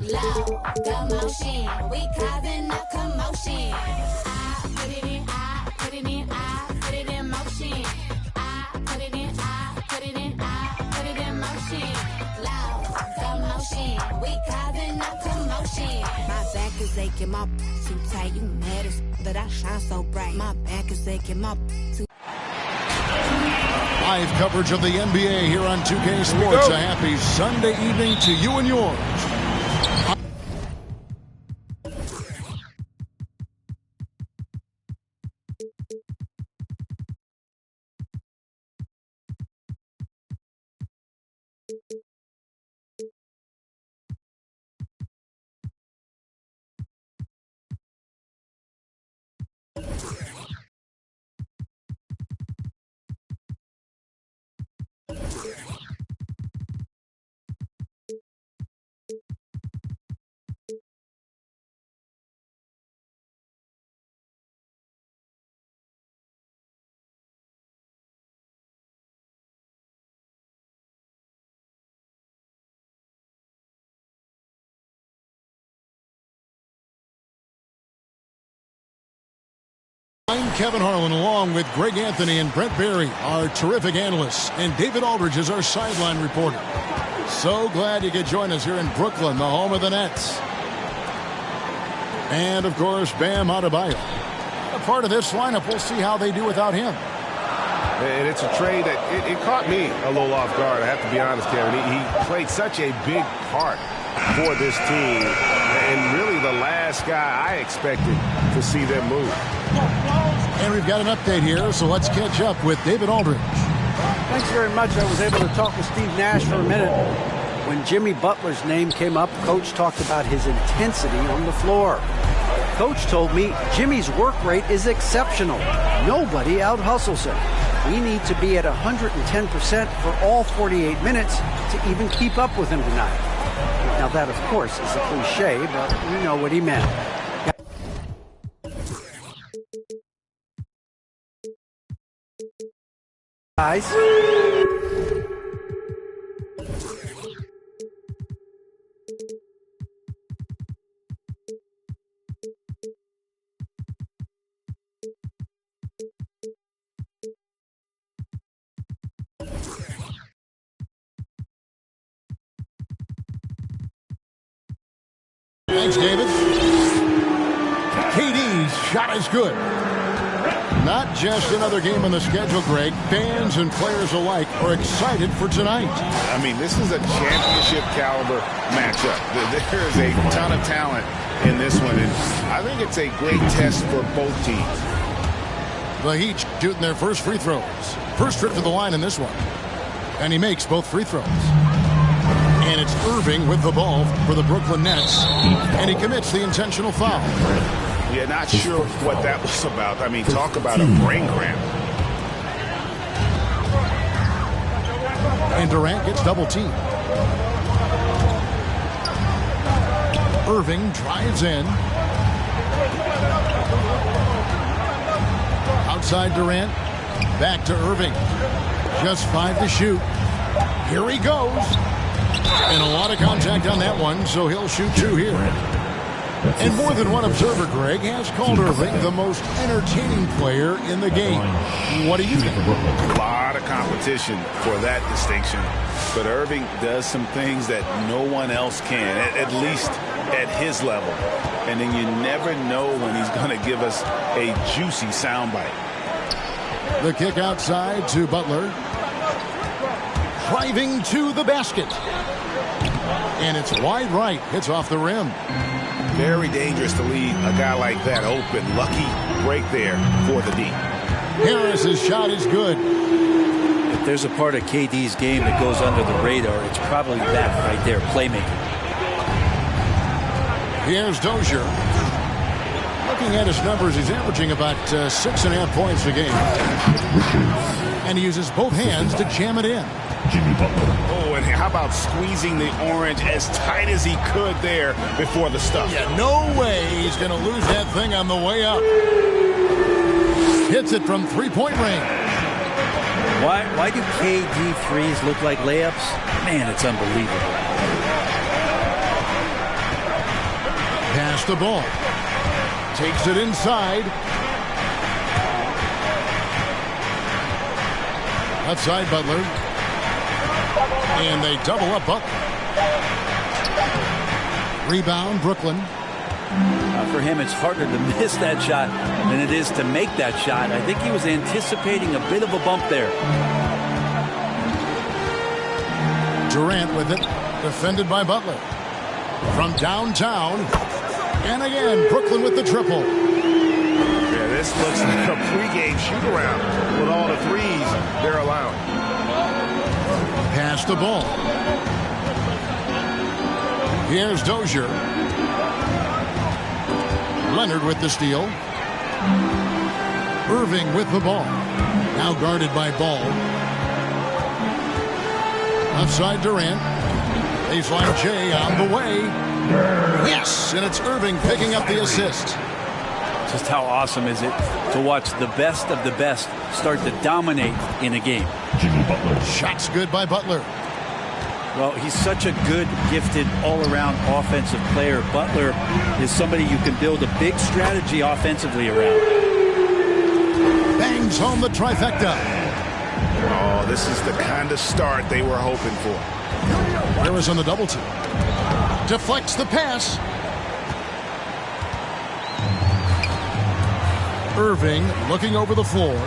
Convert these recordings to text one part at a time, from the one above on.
Low, the motion, we causing a commotion. I put it in, I put it in, I put it in motion. I put it in, I put it in, I put it in motion. Low, the motion, we causing a commotion. My back is aching, my too tight, you mad as but I shine so bright. My back is aching, my too. Live coverage of the NBA here on 2K Sports. A happy Sunday evening to you and yours. I'm Kevin Harlan along with Greg Anthony and Brent Barry, our terrific analysts, and David Aldridge is our sideline reporter. So glad you could join us here in Brooklyn, the home of the Nets. And, of course, Bam Adebayo. A part of this lineup, we'll see how they do without him. And it's a trade that it caught me a little off guard, I have to be honest, Kevin. He played such a big part for this team, and really the last guy I expected to see them move. And we've got an update here, so let's catch up with David Aldridge. Thanks very much. I was able to talk with Steve Nash for a minute. When Jimmy Butler's name came up, Coach talked about his intensity on the floor. Coach told me Jimmy's work rate is exceptional. Nobody out-hustles him. We need to be at 110% for all 48 minutes to even keep up with him tonight. Now that, of course, is a cliche, but you know what he meant. Guys. Thanks, David. KD's shot is good. Not just another game on the schedule, Greg. Fans and players alike are excited for tonight. I mean, this is a championship caliber matchup. There is a ton of talent in this one, and I think it's a great test for both teams. The Heat shooting their first free throws. First trip to the line in this one. And he makes both free throws. And it's Irving with the ball for the Brooklyn Nets. And he commits the intentional foul. Yeah, not sure what that was about. I mean, talk about a brain cramp. And Durant gets double teamed. Irving drives in. Outside Durant. Back to Irving. Just 5 to shoot. Here he goes. And a lot of contact on that one, so he'll shoot 2 here. And more than one observer, Greg, has called Irving the most entertaining player in the game. What do you think? A lot of competition for that distinction. But Irving does some things that no one else can, at least at his level. And then you never know when he's going to give us a juicy soundbite. The kick outside to Butler. Driving to the basket. And it's wide right. Hits off the rim. Very dangerous to leave a guy like that open. Lucky break there for the D. Harris's shot is good. If there's a part of KD's game that goes under the radar, it's probably that right there, playmaking. Here's Dozier. Looking at his numbers, he's averaging about 6.5 points a game. And he uses both hands to jam it in. Oh, and how about squeezing the orange as tight as he could there before the stuff? Yeah, no way he's going to lose that thing on the way up. Hits it from three-point range. Why do KD threes look like layups? Man, it's unbelievable. Pass the ball. Takes it inside. Outside Butler. And they double up Butler. Rebound, Brooklyn. For him, it's harder to miss that shot than it is to make that shot. I think he was anticipating a bit of a bump there. Durant with it. Defended by Butler. From downtown. And again, Brooklyn with the triple. Yeah, this looks like a pregame shoot-around with all the threes they're allowing. Pass the ball. Here's Dozier. Leonard with the steal. Irving with the ball. Now guarded by Ball. Outside Durant. Baseline J on the way. Yes, and it's Irving picking up the assist. Just how awesome is it to watch the best of the best start to dominate in a game? Shots good by Butler. Well, he's such a good, gifted, all-around offensive player. Butler is somebody you can build a big strategy offensively around. Bangs home the trifecta. Oh, this is the kind of start they were hoping for. Harris on the double team. Deflects the pass. Irving looking over the floor.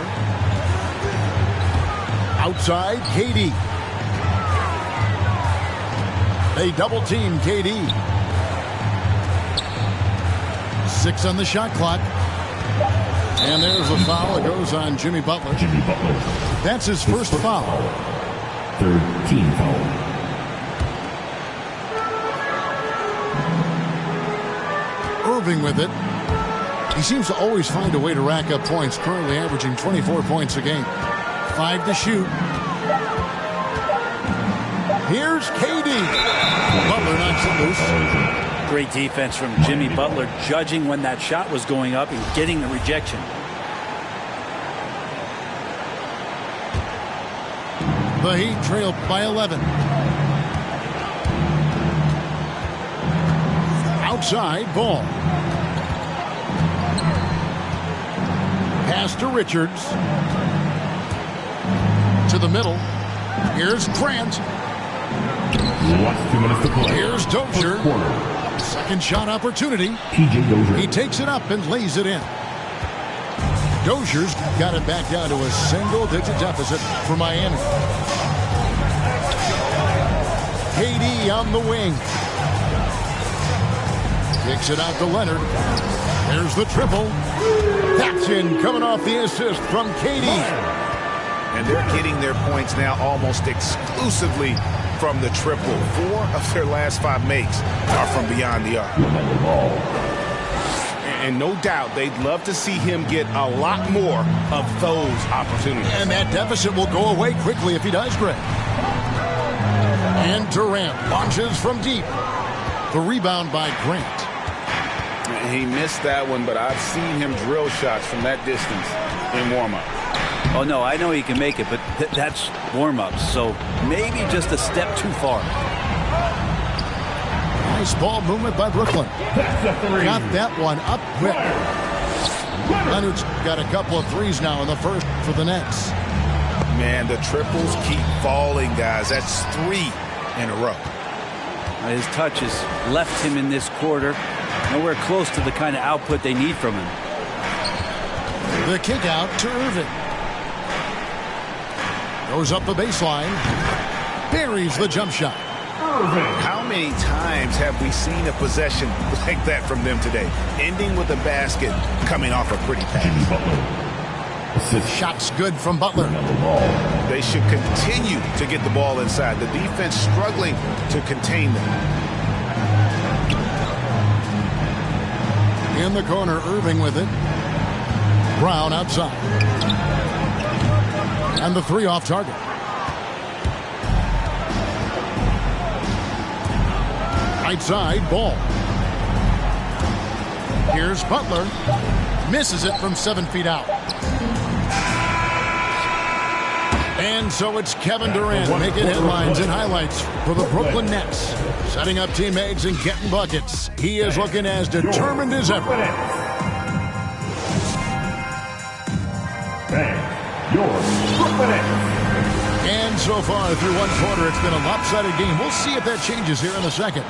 Outside, KD. They double team KD. 6 on the shot clock. And there's a foul. It goes on Jimmy Butler. That's his first foul. Third team foul. Irving with it. He seems to always find a way to rack up points, currently averaging 24 points a game. 5 to shoot. Here's KD. Butler knocks it loose. Great defense from Jimmy Butler, judging when that shot was going up and getting the rejection. The Heat trail by 11. Outside, Ball. Pass to Richards. To the middle. Here's Grant. Last 2 minutes to play. Here's Dozier. Second shot opportunity. TJ Dozier. He takes it up and lays it in. Dozier's got it back down to a single-digit deficit for Miami. KD on the wing. Kicks it out to Leonard. There's the triple. That's in, coming off the assist from KD. And they're getting their points now almost exclusively from the triple. 4 of their last 5 makes are from beyond the arc. And no doubt they'd love to see him get a lot more of those opportunities. And that deficit will go away quickly if he does, Greg. And Durant launches from deep. The rebound by Grant. He missed that one, but I've seen him drill shots from that distance in warm-up. Oh, no, I know he can make it, but that's warm-ups, so maybe just a step too far. Nice ball movement by Brooklyn. Got that one up quick. Leonard's got a couple of threes now in the first for the Nets. Man, the triples keep falling, guys. That's 3 in a row. His touch has left him in this quarter. Nowhere close to the kind of output they need from him. The kick out to Irving. Goes up the baseline. Buries the jump shot. How many times have we seen a possession like that from them today? Ending with a basket, coming off a pretty pass. Shots good from Butler. They should continue to get the ball inside. The defense struggling to contain them. In the corner, Irving with it. Brown outside. And the 3 off target. Right side, Ball. Here's Butler. Misses it from 7 feet out. And so it's Kevin Durant making headlines and highlights for the Brooklyn Nets. Setting up teammates and getting buckets. He is looking as determined as ever. And so far through one quarter, it's been a lopsided game. We'll see if that changes here in a second.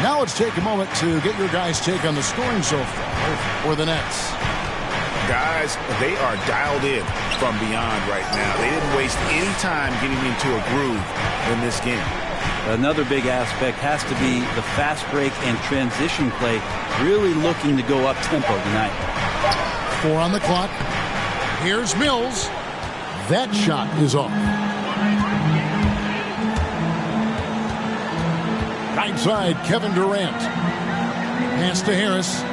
Now let's take a moment to get your guys' take on the scoring so far for the Nets. Guys, they are dialed in from beyond right now. They didn't waste any time getting into a groove in this game. Another big aspect has to be the fast break and transition play, really looking to go up tempo tonight. 4 on the clock. Here's Mills. That shot is off. Right side, Kevin Durant. Pass to Harris.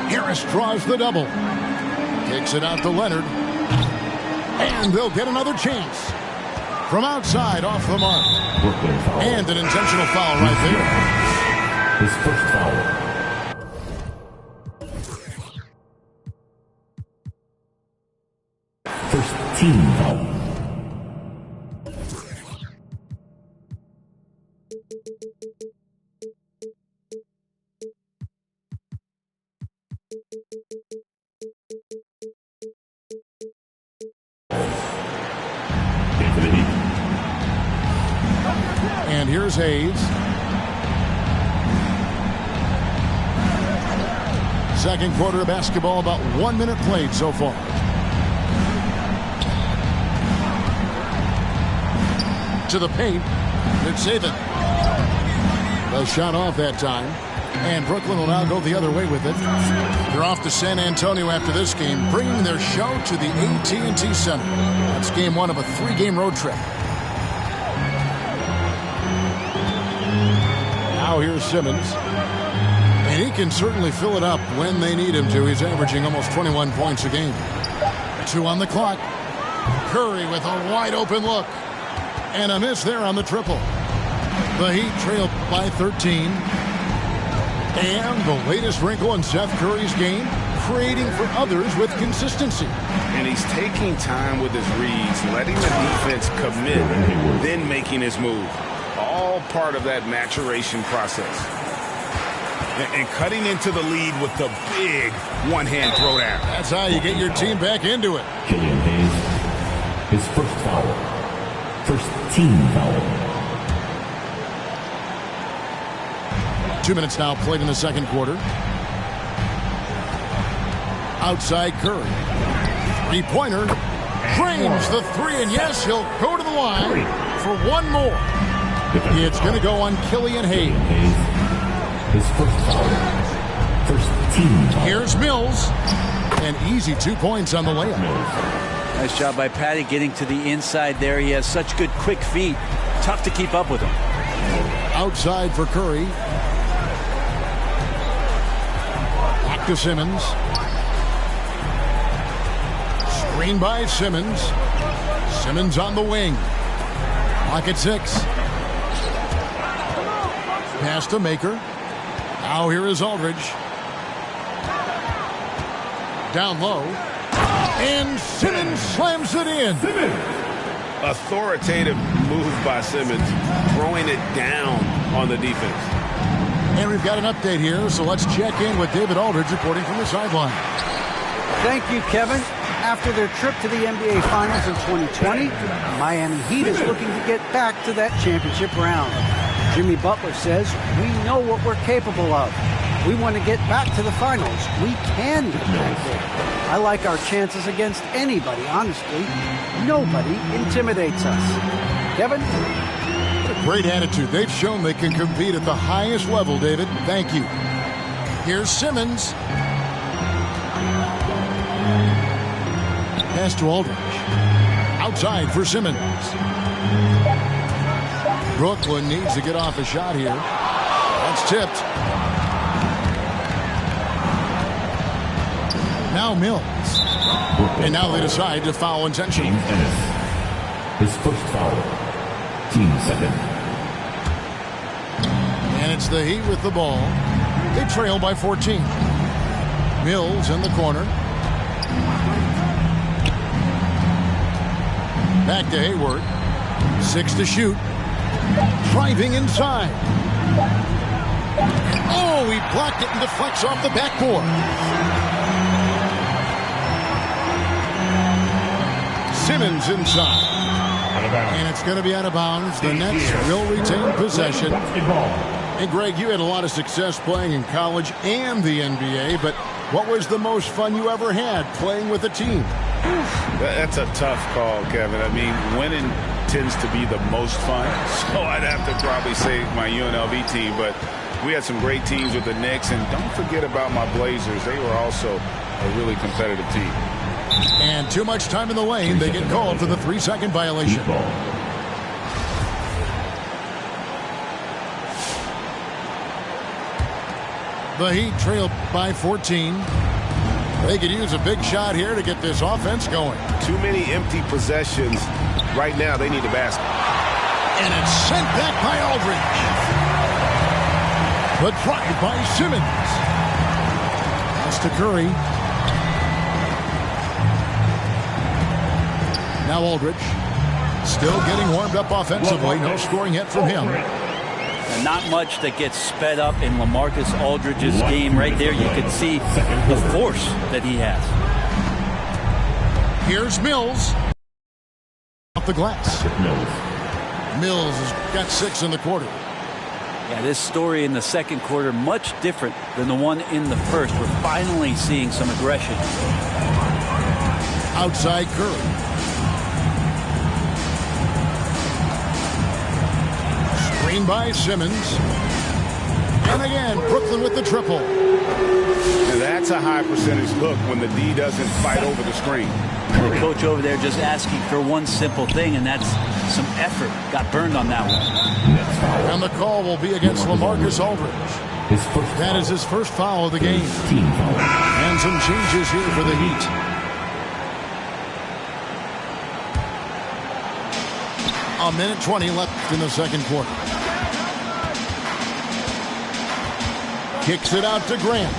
Harris draws the double. Kicks it out to Leonard. And they'll get another chance. From outside, off the mark. And an intentional foul right there. His first foul. First team foul. And here's Hayes. Second quarter of basketball, about 1 minute played so far. To the paint. It's Saban. The shot off that time. And Brooklyn will now go the other way with it. They're off to San Antonio after this game, bringing their show to the AT&T Center. That's game 1 of a 3-game road trip. Now here's Simmons. And he can certainly fill it up when they need him to. He's averaging almost 21 points a game. 2 on the clock. Curry with a wide open look. And a miss there on the triple. The Heat trail by 13. And the latest wrinkle in Seth Curry's game, creating for others with consistency. And he's taking time with his reads, letting the defense commit, then making his move. All part of that maturation process. And cutting into the lead with the big one-hand throwdown. That's how you get your team back into it. Killian Hayes. His first foul. First team foul. 2 minutes now played in the second quarter. Outside Curry. Three-pointer. Drains the 3, and yes, he'll go to the line for one more. It's going to go on Killian Hayes. His first foul. First team foul. Here's Mills. An easy 2 points on the layup. Nice job by Patty getting to the inside there. He has such good quick feet. Tough to keep up with him. Outside for Curry. Back to Simmons. Screen by Simmons. Simmons on the wing. Clock at 6. Pass to Maker. Now here is Aldridge. Down low. And Simmons slams it in. Authoritative move by Simmons, throwing it down on the defense. And we've got an update here, so let's check in with David Aldridge reporting from the sideline. Thank you, Kevin. After their trip to the NBA Finals in 2020, Miami Heat is looking to get back to that championship round. Jimmy Butler says, we know what we're capable of. We want to get back to the finals. We can get back there. I like our chances against anybody, honestly. Nobody intimidates us. Kevin? What a great attitude. They've shown they can compete at the highest level, David. Thank you. Here's Simmons. Pass to Aldridge. Outside for Simmons. Brooklyn needs to get off a shot here. That's tipped. Now Mills. And now they decide to foul intentionally. His first foul. Team second. And it's the Heat with the ball. They trail by 14. Mills in the corner. Back to Hayward. 6 to shoot. Driving inside. Oh, he blocked it and deflects off the backboard. Simmons inside. And it's going to be out of bounds. The Nets will retain possession. And Greg, you had a lot of success playing in college and the NBA, but what was the most fun you ever had playing with a team? That's a tough call, Kevin. I mean, winning tends to be the most fun, so I'd have to probably say my UNLV team, but we had some great teams with the Knicks, and don't forget about my Blazers. They were also a really competitive team. And too much time in the lane. They get called for the 3-second violation. The Heat trail by 14. They could use a big shot here to get this offense going. Too many empty possessions. Right now, they need a basket. And it's sent back by Aldridge. The drive by Simmons. Pass to Curry. Now Aldridge. Still getting warmed up offensively. No scoring yet from him. And not much that gets sped up in LaMarcus Aldridge's game. Right there, you can see the force that he has. Here's Mills. Off the glass. Mills has got 6 in the quarter. Yeah, this story in the second quarter, much different than the one in the first. We're finally seeing some aggression. Outside Curry. Screen by Simmons. And again, Brooklyn with the triple. And that's a high percentage look when the D doesn't fight over the screen. The coach over there just asking for one simple thing, and that's some effort. Got burned on that one. And the call will be against LaMarcus Aldridge. That is his first foul of the game. And some changes here for the Heat. A minute 20 left in the second quarter. Kicks it out to Grant.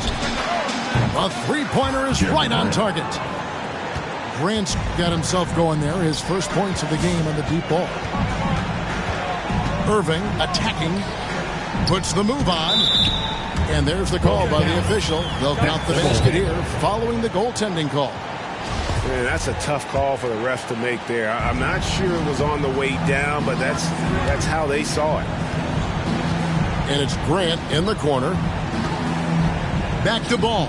A three-pointer is right on target. Grant's got himself going there. His first points of the game on the deep ball. Irving attacking. Puts the move on. And there's the call by the official. They'll count the basket here following the goaltending call. Man, that's a tough call for the ref to make there. I'm not sure it was on the way down, but that's how they saw it. And it's Grant in the corner. Back to ball.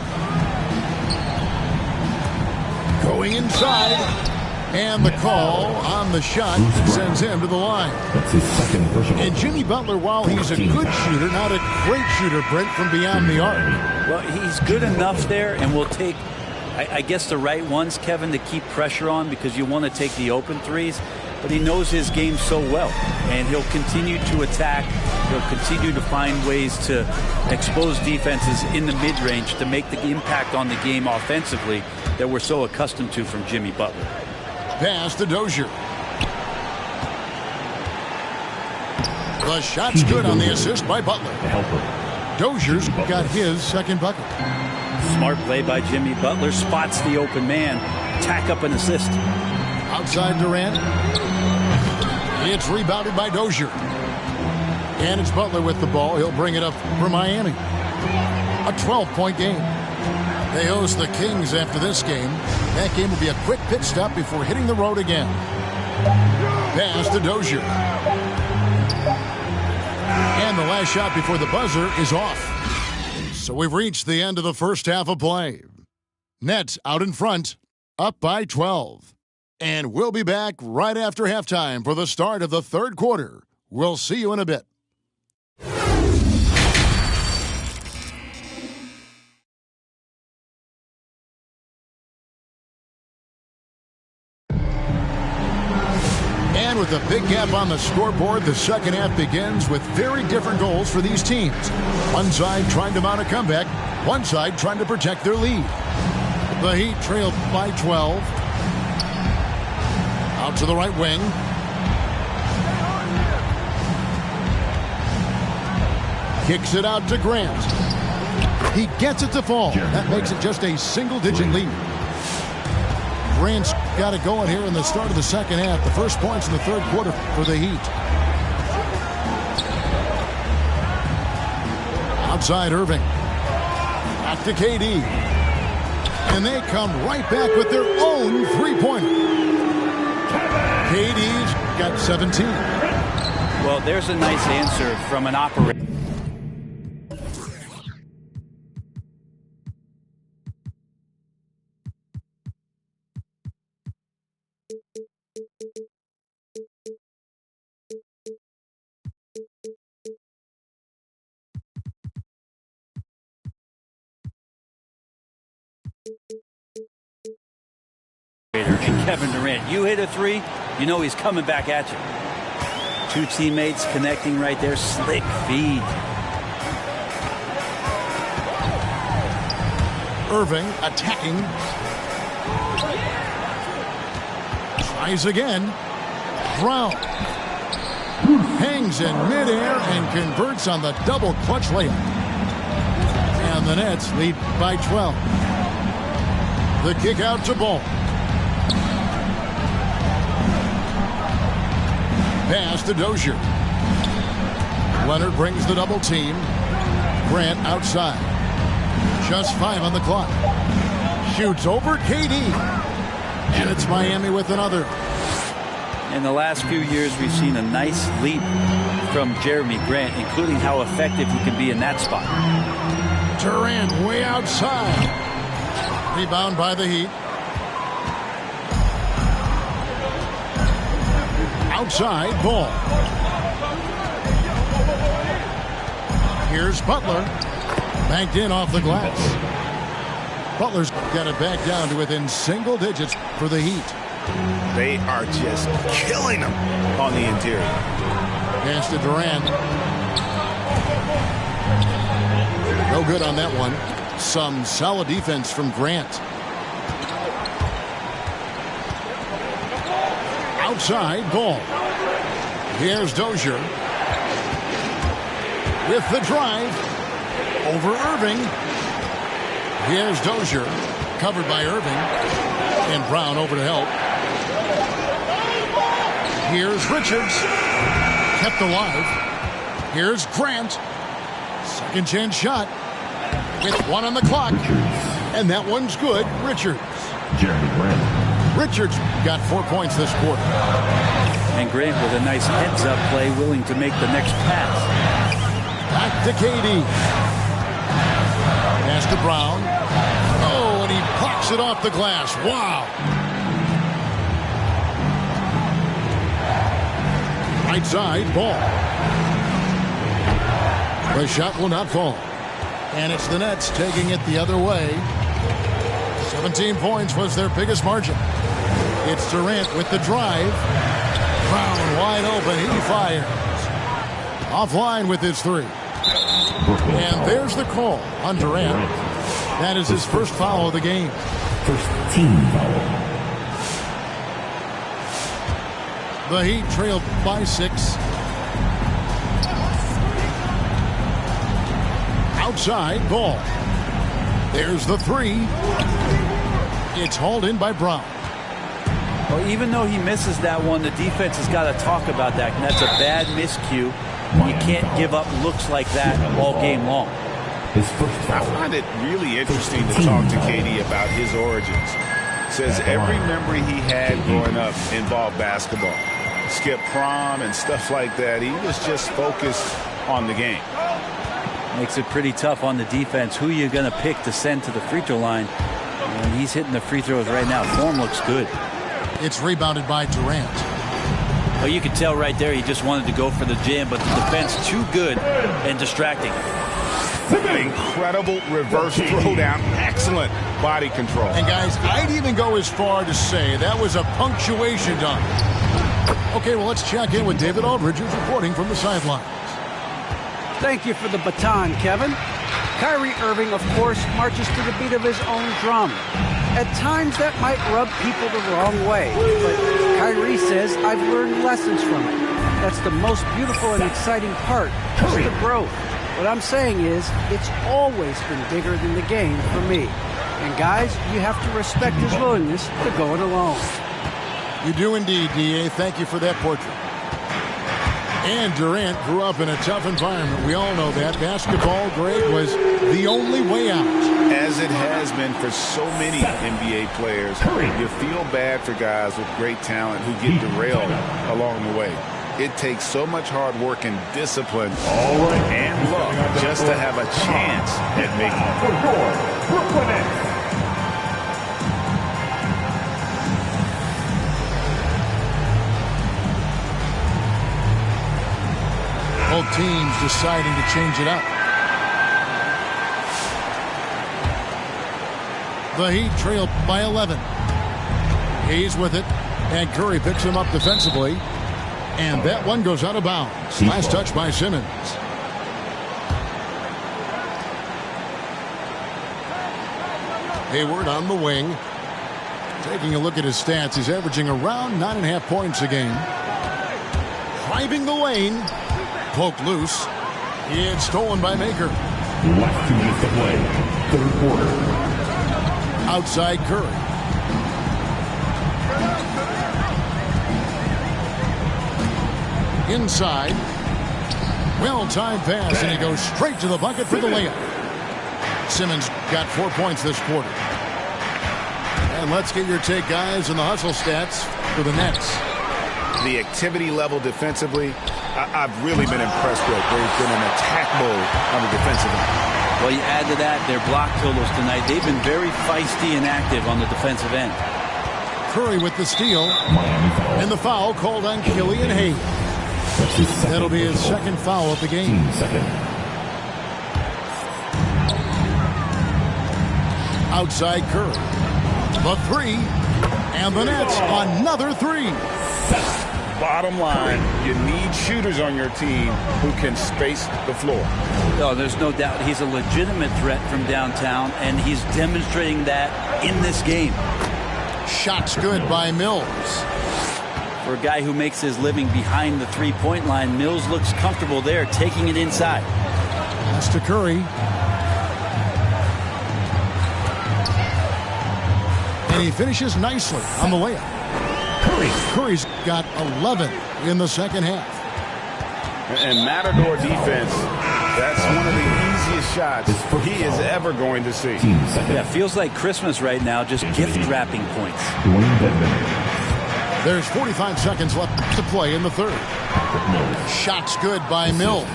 Going inside. And the call on the shot sends him to the line. That's his second personal. And Jimmy Butler, while he's a good shooter, not a great shooter, Brent, from beyond the arc. Well, he's good enough there, and will take, I guess, the right ones, Kevin, to keep pressure on, because you want to take the open threes. But he knows his game so well, and he'll continue to attack. He'll continue to find ways to expose defenses in the mid-range to make the impact on the game offensively that we're so accustomed to from Jimmy Butler. Pass to Dozier. The shot's good on the assist by Butler. Dozier's got his second bucket. Smart play by Jimmy Butler. Spots the open man. Tack up an assist. Outside Durant. It's rebounded by Dozier. And it's Butler with the ball. He'll bring it up for Miami. A 12-point game. They host the Kings after this game. That game will be a quick pit stop before hitting the road again. Pass to Dozier. And the last shot before the buzzer is off. So we've reached the end of the first half of play. Nets out in front, up by 12. And we'll be back right after halftime for the start of the third quarter. We'll see you in a bit. And with a big gap on the scoreboard, the second half begins with very different goals for these teams. One side trying to mount a comeback, one side trying to protect their lead. The Heat trail by 12. Out to the right wing. Kicks it out to Grant. He gets it to fall. That makes it just a single-digit lead. Grant's got it going here in the start of the second half. The first points in the third quarter for the Heat. Outside Irving. Back to KD. And they come right back with their own three-pointer. KD's got 17. Well, there's a nice answer from an operator. And Kevin Durant, you hit a three, you know he's coming back at you. Two teammates connecting right there. Slick feed. Irving attacking. Tries again. Brown hangs in midair and converts on the double clutch layup. And the Nets lead by 12. The kick out to Ball. Pass to Dozier. Leonard brings the double team. Grant outside. Just 5 on the clock. Shoots over KD. And it's Miami with another. In the last few years, we've seen a nice leap from Jeremy Grant, including how effective he can be in that spot. Durant way outside. Rebound by the Heat. Outside Ball. Here's Butler. Banked in off the glass. Butler's got it back down to within single digits for the Heat. They are just killing them on the interior. Pass to Durant. No good on that one. Some solid defense from Grant. Outside Ball. Here's Dozier. With the drive. Over Irving. Here's Dozier. Covered by Irving. And Brown over to help. Here's Richards. Kept alive. Here's Grant. Second chance shot. With 1 on the clock. And that one's good. Richards. Jeremy Grant. Richards got 4 points this quarter. And Grant with a nice heads-up play, willing to make the next pass. Back to KD. Pass to Brown. Oh, and he pops it off the glass. Wow. Right side, Ball. The shot will not fall. And it's the Nets taking it the other way. 17 points was their biggest margin. It's Durant with the drive. Brown wide open. He fires. Offline with his three. And there's the call on Durant. That is his first foul of the game. First team foul. The Heat trailed by 6. Outside Ball. There's the three. It's hauled in by Brown. Well, even though he misses that one, the defense has got to talk about that. And that's a bad miscue. You can't give up looks like that all game long. His first foul. I find it really interesting to talk to KD about his origins. Says every memory he had growing up involved basketball. Skip prom and stuff like that. He was just focused on the game. Makes it pretty tough on the defense. Who you're going to pick to send to the free throw line. And he's hitting the free throws right now. Form looks good. It's rebounded by Durant. Well, you can tell right there he just wanted to go for the jam, but the defense too good and distracting. An incredible reverse throwdown. Excellent body control. And guys, I'd even go as far to say that was a punctuation dunk. Okay, well, let's check in with David Aldridge, who's reporting from the sidelines. Thank you for the baton, Kevin. Kyrie Irving, of course, marches to the beat of his own drum. At times, that might rub people the wrong way, but Kyrie says, I've learned lessons from it. That's the most beautiful and exciting part, just the growth. What I'm saying is, it's always been bigger than the game for me. And guys, you have to respect his willingness to go it alone. You do indeed, D.A. Thank you for that portrait. And Durant grew up in a tough environment. We all know that. Basketball, Greg, was the only way out. As it has been for so many NBA players, you feel bad for guys with great talent who get derailed along the way. It takes so much hard work and discipline and luck just to have a chance at making it. Both teams deciding to change it up. The Heat trail by 11. Hayes with it, and Curry picks him up defensively. And that one goes out of bounds. Last touch by Simmons. Hayward on the wing. Taking a look at his stats, he's averaging around 9.5 points a game. Driving the lane. Poked loose. It's stolen by Maker. Last 2 minutes to play. Third quarter. Outside Curry. Inside. Well-timed pass, and he goes straight to the bucket for the layup. Simmons got 4 points this quarter. And let's get your take, guys, on the hustle stats for the Nets. The activity level defensively, I've really been impressed with. They've been in attack mode on the defensive end. Well, you add to that their block totals tonight. They've been very feisty and active on the defensive end. Curry with the steal. Miami foul. And the foul called on Killian Hayes. That'll be his second foul of the game. Team second. Outside Curry. The three. And the Nets another three. Bottom line, you need shooters on your team who can space the floor. Oh, there's no doubt he's a legitimate threat from downtown, and he's demonstrating that in this game. Shots good by Mills. For a guy who makes his living behind the three-point line, Mills looks comfortable there, taking it inside. That's to Curry. And he finishes nicely on the layup. Curry's got 11 in the second half. And Matador defense, that's one of the easiest shots he is ever going to see. Team second. Yeah, feels like Christmas right now, just gift-wrapping points. Dwayne Dedmon. There's 45 seconds left to play in the third. Mills. Shots good by Mills.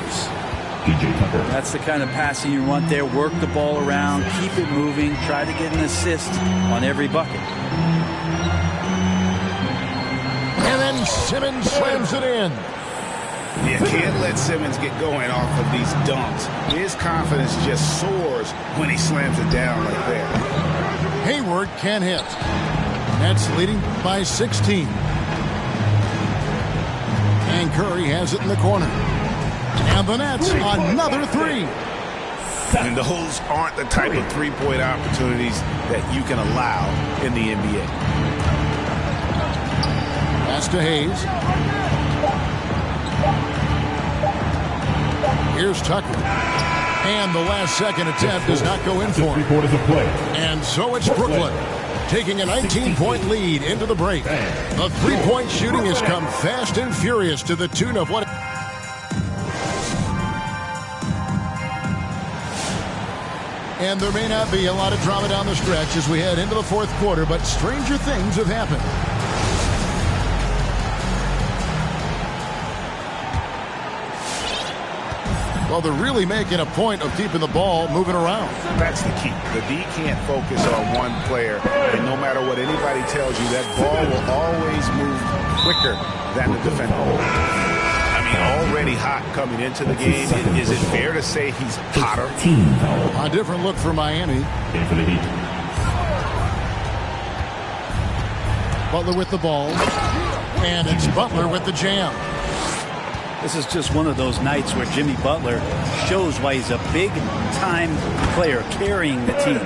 PJ Tucker. That's the kind of passing you want there. Work the ball around, keep it moving, try to get an assist on every bucket. And then Simmons slams it in. You can't let Simmons get going off of these dunks. His confidence just soars when he slams it down like that. Hayward can't hit. Nets leading by 16. And Curry has it in the corner. And the Nets another three. And those aren't the type of three-point opportunities that you can allow in the NBA. Pass to Hayes. Here's Tucker. And the last second attempt does not go in for him. 3 quarters of play. And so it's Brooklyn taking a 19-point lead into the break. The three-point shooting has come fast and furious to the tune of what... And there may not be a lot of drama down the stretch as we head into the fourth quarter, but stranger things have happened. Well, they're really making a point of keeping the ball moving around. That's the key. The D can't focus on one player, and no matter what anybody tells you, that ball will always move quicker than the defender. I mean, already hot coming into the game. Is it fair to say he's hotter? Team foul. A different look for Miami. In for the Heat. Butler with the ball. And it's Butler with the jam. This is just one of those nights where Jimmy Butler shows why he's a big-time player carrying the team.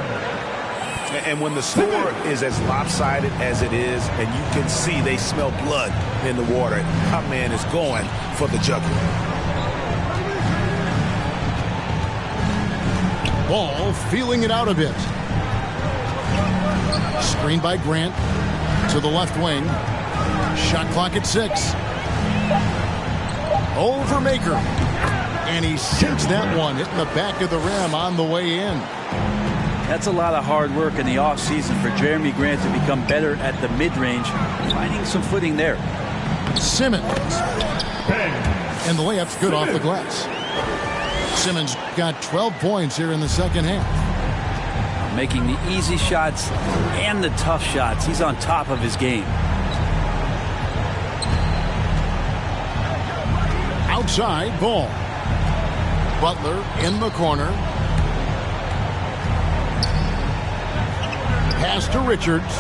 And when the score is as lopsided as it is, and you can see they smell blood in the water, our man is going for the jugular. Ball feeling it out a bit. Screen by Grant to the left wing. Shot clock at 6. Over Maker. And he sinks that one, hitting the back of the rim on the way in. That's a lot of hard work in the offseason for Jeremy Grant to become better at the mid-range, finding some footing there. Simmons. And the layup's good off the glass. Simmons got 12 points here in the second half. Making the easy shots and the tough shots. He's on top of his game. Outside ball. Butler in the corner. Pass to Richards.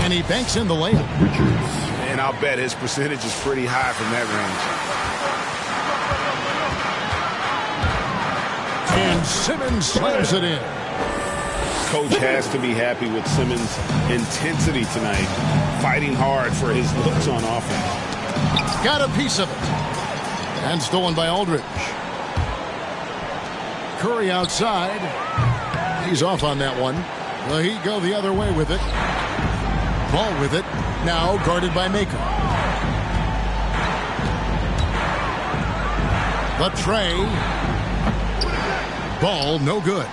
And he banks in the layup. Richards. And I'll bet his percentage is pretty high from that range. And Simmons slams it in. Coach has to be happy with Simmons' intensity tonight, fighting hard for his looks on offense. Got a piece of it. And stolen by Aldridge. Curry outside. He's off on that one. The Heat go the other way with it. Ball with it. Now guarded by Maker. The tray. Ball no good.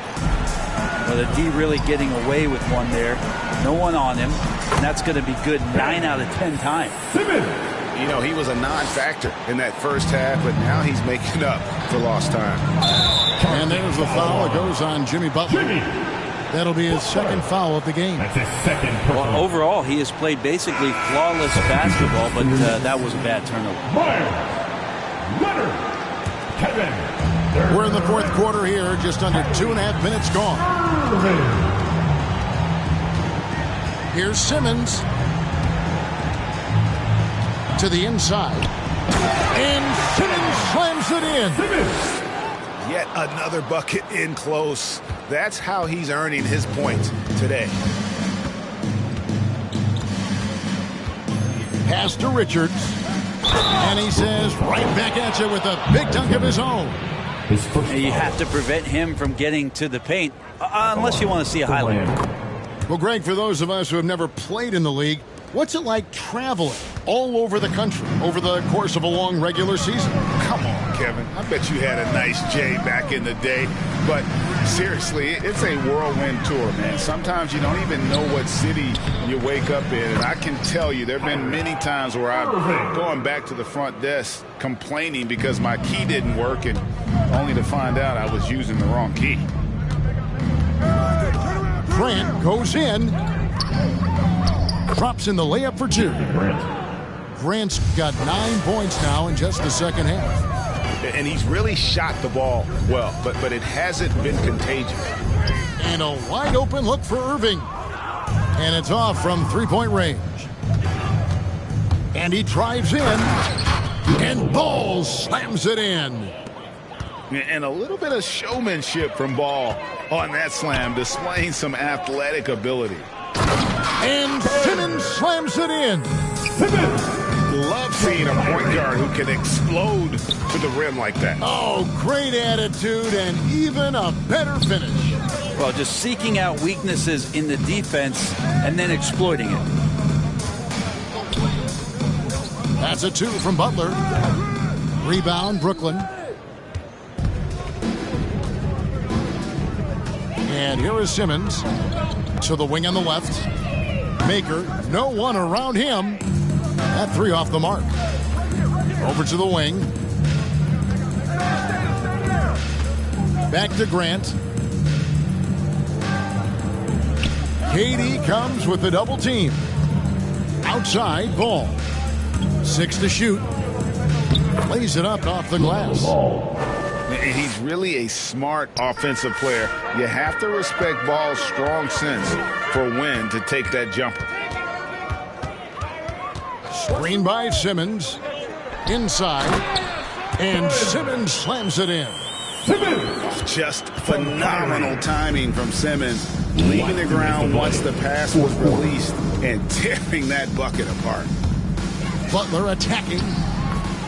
Well, the D really getting away with one there. No one on him. And that's going to be good 9 out of 10 times. You know, he was a non-factor in that first half, but now he's making up for lost time. And there's the foul. It goes on Jimmy Butler. That'll be his second foul of the game. That's his second personal. Well, overall, he has played basically flawless basketball, but that was a bad turnover. Leonard. Kevin. We're in the fourth quarter here. Just under 2.5 minutes gone. Here's Simmons. To the inside. And Simmons slams it in. Yet another bucket in close. That's how he's earning his points today. Pass to Richards. And he says right back at you with a big dunk of his own. His first And you have to prevent him from getting to the paint, unless you want to see a highlight. Well, Greg, for those of us who have never played in the league, what's it like traveling all over the country over the course of a long regular season? Come on, Kevin. I bet you had a nice J back in the day. But seriously, it's a whirlwind tour, man. Sometimes you don't even know what city you wake up in. And I can tell you there have been many times where I'm going back to the front desk complaining because my key didn't work, and only to find out I was using the wrong key. Grant goes in. Drops in the layup for 2. Grant's got 9 points now in just the second half. And he's really shot the ball well, but it hasn't been contagious. And a wide open look for Irving. And it's off from three-point range. And he drives in. And Ball slams it in. And a little bit of showmanship from Ball on that slam, displaying some athletic ability. And Simmons slams it in. Love seeing a point guard who can explode to the rim like that. Oh, great attitude and even a better finish. Well, just seeking out weaknesses in the defense and then exploiting it. That's a 2 from Butler. Rebound, Brooklyn. And here is Simmons to the wing on the left. Maker, no one around him. That 3 off the mark. Over to the wing. Back to Grant. KD comes with the double team. Outside, Ball. 6 to shoot. Lays it up off the glass. And he's really a smart offensive player. You have to respect Ball's strong sense for when to take that jumper. Screen by Simmons. Inside. And Simmons slams it in. Just phenomenal timing from Simmons. Leaving the ground once the pass was released and tearing that bucket apart. Butler attacking.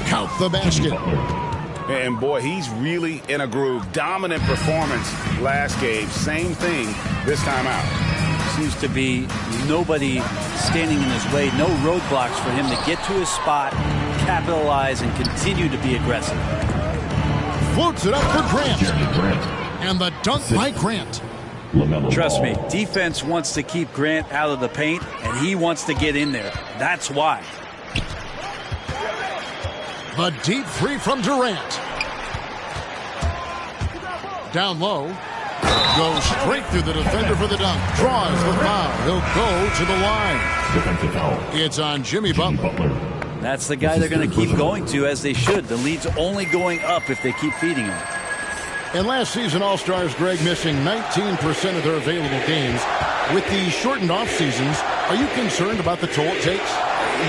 Count the basket. And boy, he's really in a groove. Dominant performance last game. Same thing this time out. seems to be nobody standing in his way, no roadblocks for him to get to his spot, capitalize, and continue to be aggressive. Floats it up for Grant. And the dunk by Grant. Trust me, defense wants to keep Grant out of the paint, and he wants to get in there. That's why. The deep three from Durant. Down low. Goes straight through the defender for the dunk. Draws the foul. He'll go to the line. It's on Jimmy Butler. That's the guy they're going to keep going to, as they should. The lead's only going up if they keep feeding him. And last season, All-Stars, Greg, missing 19% of their available games. With the shortened off-seasons, are you concerned about the toll it takes?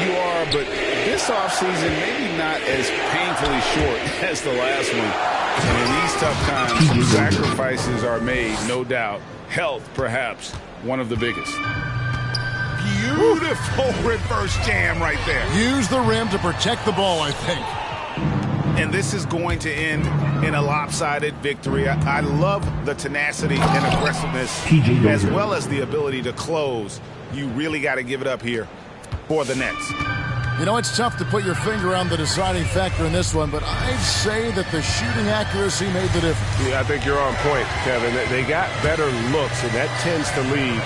You are, but this offseason maybe not as painfully short as the last one. And in these tough times, some sacrifices are made, no doubt. Health, perhaps, one of the biggest. Beautiful reverse jam right there. Use the rim to protect the ball, I think. And this is going to end in a lopsided victory. I love the tenacity and aggressiveness, as well as the ability to close. You really got to give it up here for the Nets. You know, it's tough to put your finger on the deciding factor in this one, but I'd say that the shooting accuracy made the difference. Yeah, I think you're on point, Kevin. They got better looks, and that tends to lead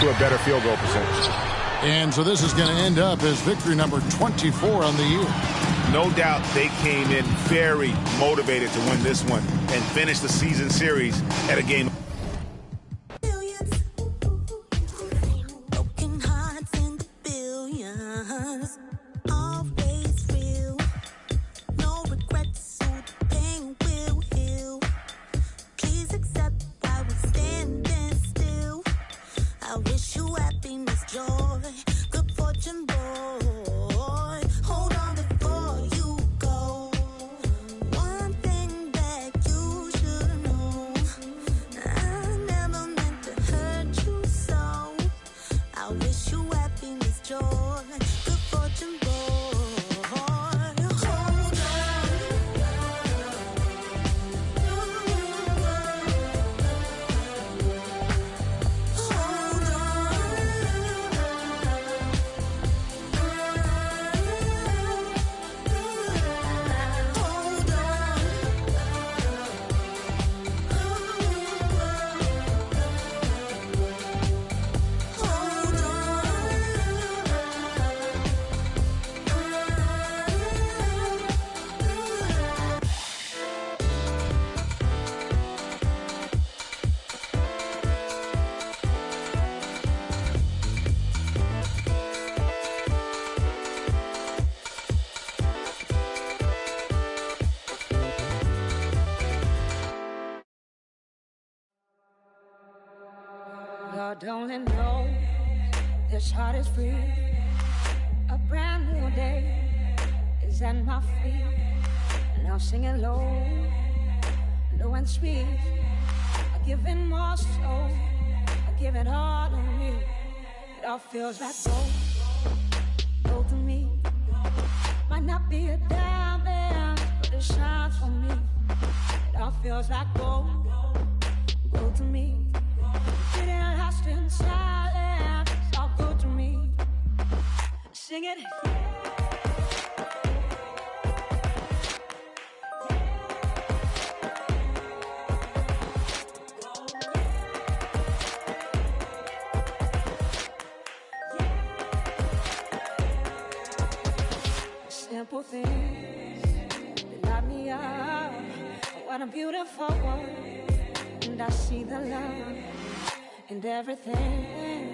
to a better field goal percentage. And so this is going to end up as victory number 24 on the year. No doubt they came in very motivated to win this one and finish the season series at a game. Lord, only know this heart is free. A brand new day is at my feet. Now singing low, low and sweet. I give it more so, I give it all to me. It all feels like gold to me. Might not be a diamond, but it shines for me. It all feels like gold to me. Getting lost in silence, it's all good to me. Sing it. Simple things that light me up. What a beautiful world. And I see the love in everything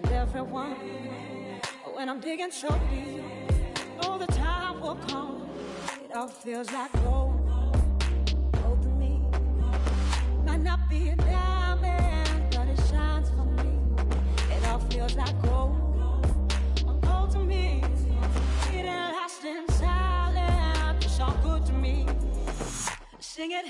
and everyone. When I'm digging so deep, oh, the time will come. It all feels like gold to me. Might not be a diamond, but it shines for me. It all feels like gold to me. It ain't lost in silence. It's all good to me. Sing it.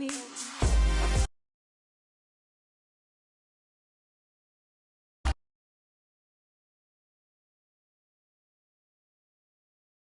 me.